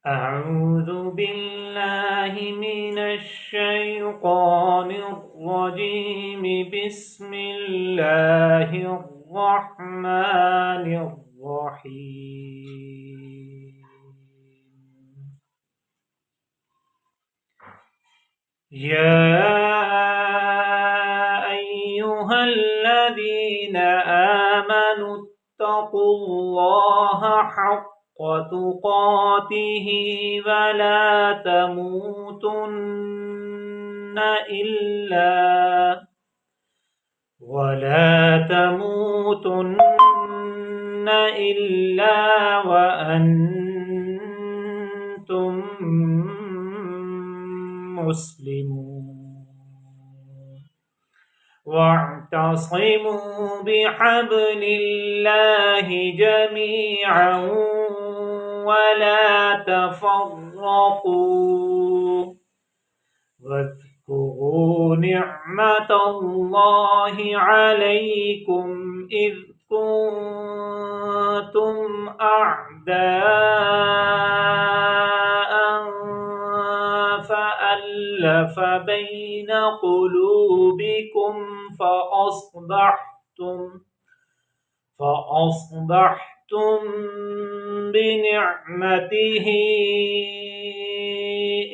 أعوذ بالله من الشيطان الرجيم. بسم الله الرحمن الرحيم. يا أيها الذين آمنوا اتقوا الله حق تقاته ولا تموتن إلا وأنتم مسلمون. واعتصموا بحبل الله جميعا ولا تفرقوا واذكروا نعمة الله عليكم إذ كنتم أعداء فألف بين قلوبكم فأصبحتم بنعمته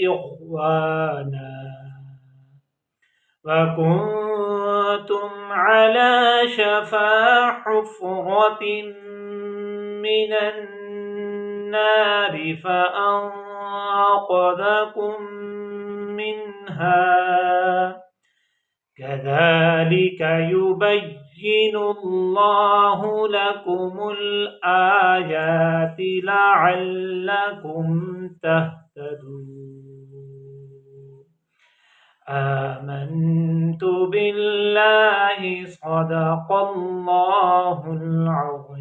إخوانا وكنتم على شفا حفرة من النار فأنقذكم منها. كذلك يبين الله لكم الآيات لعلكم تهتدون. آمنت بالله. صدق الله العظيم.